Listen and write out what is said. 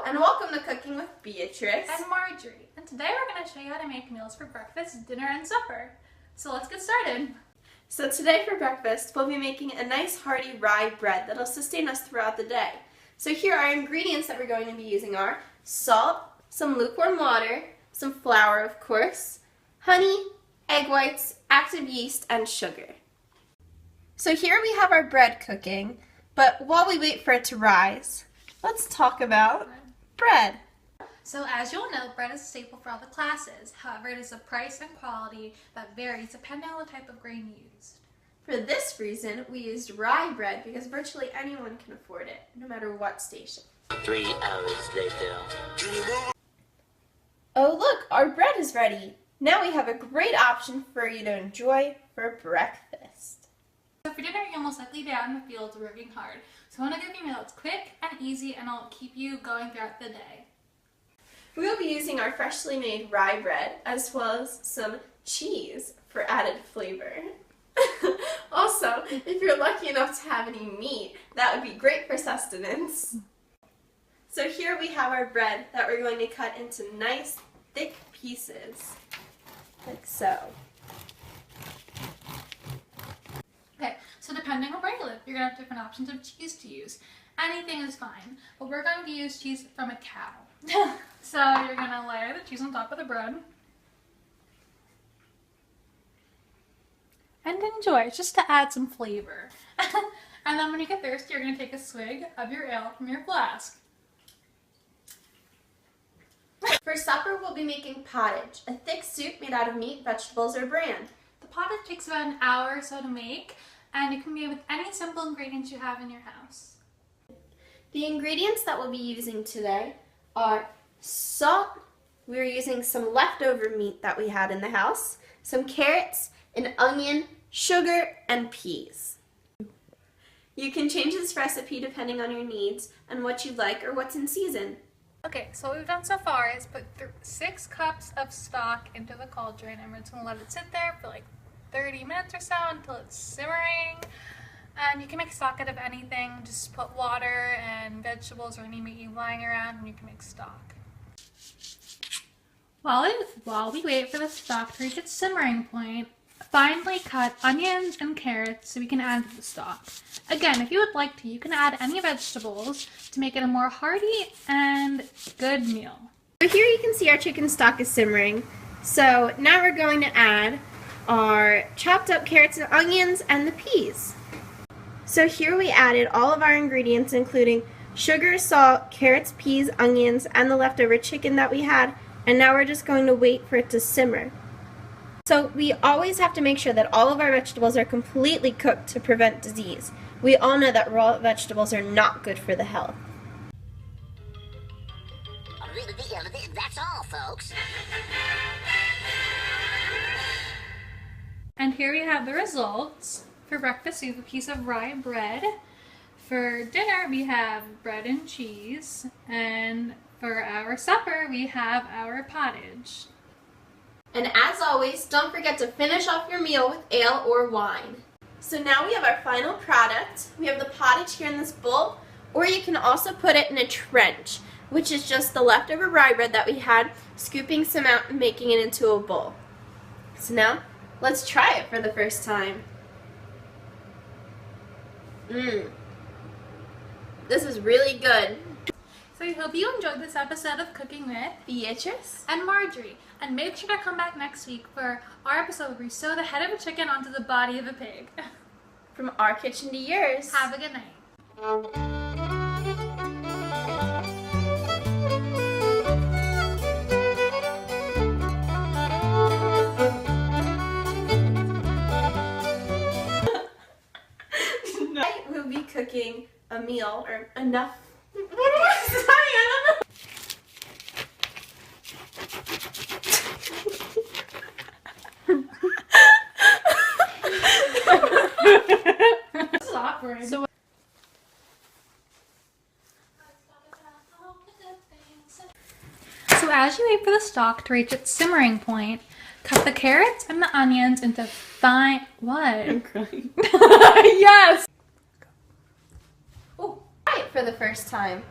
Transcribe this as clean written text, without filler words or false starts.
and welcome to Cooking with Beatrice and Marjorie. And today we're going to show you how to make meals for breakfast, dinner, and supper. So let's get started. So today for breakfast, we'll be making a nice hearty rye bread that'll sustain us throughout the day. So here our ingredients that we're going to be using are salt, some lukewarm water, some flour of course, honey, egg whites, active yeast, and sugar. So here we have our bread cooking, but while we wait for it to rise, let's talk about bread. So as you'll know, bread is a staple for all the classes. However, it is a price and quality that varies depending on the type of grain used. For this reason, we used rye bread because virtually anyone can afford it, no matter what station. 3 hours later. Oh look, our bread is ready. Now we have a great option for you to enjoy for breakfast. So for dinner, you're most likely out in the fields working hard. So I want to give you a meal that's quick and easy and it'll keep you going throughout the day. We will be using our freshly made rye bread as well as some cheese for added flavor. Also, if you're lucky enough to have any meat, that would be great for sustenance. So here we have our bread that we're going to cut into nice, thick pieces, like so. Okay, so depending on where you live, you're going to have different options of cheese to use. Anything is fine, but we're going to use cheese from a cow. So you're going to layer the cheese on top of the bread. And enjoy, just to add some flavor. And then when you get thirsty, you're going to take a swig of your ale from your flask. For supper, we'll be making pottage, a thick soup made out of meat, vegetables, or bran. The pottage takes about an hour or so to make, and it can be with any simple ingredients you have in your house. The ingredients that we'll be using today are salt, we're using some leftover meat that we had in the house, some carrots, an onion, sugar, and peas. You can change this recipe depending on your needs and what you like or what's in season. Okay, so what we've done so far is put 6 cups of stock into the cauldron, and we're just going to let it sit there for like 30 minutes or so until it's simmering. And you can make stock out of anything, just put water and vegetables or any meat you lying around and you can make stock. While we wait for the stock to reach its simmering point, finely cut onions and carrots so we can add to the stock. Again, if you would like to, you can add any vegetables to make it a more hearty and good meal. So here you can see our chicken stock is simmering. So now we're going to add our chopped up carrots and onions and the peas. So here we added all of our ingredients including sugar, salt, carrots, peas, onions, and the leftover chicken that we had, and now we're just going to wait for it to simmer. So we always have to make sure that all of our vegetables are completely cooked to prevent disease. We all know that raw vegetables are not good for the health. That's all, folks. And here we have the results. For breakfast, we have a piece of rye bread. For dinner, we have bread and cheese. And for our supper, we have our pottage. And as always, don't forget to finish off your meal with ale or wine. So now we have our final product. We have the pottage here in this bowl, or you can also put it in a trench, which is just the leftover rye bread that we had, scooping some out and making it into a bowl. So now, let's try it for the first time. This is really good. So we hope you enjoyed this episode of Cooking with Beatrice and Marjorie. And make sure to come back next week for our episode where we sew the head of a chicken onto the body of a pig. from our kitchen to yours. Have a good night. We'll be cooking a meal or enough. What am I saying? I don't know. This is awkward. So as you wait for the stock to reach its simmering point, cut the carrots and the onions into fine... What? I'm crying. Yes! Oh, try it for the first time.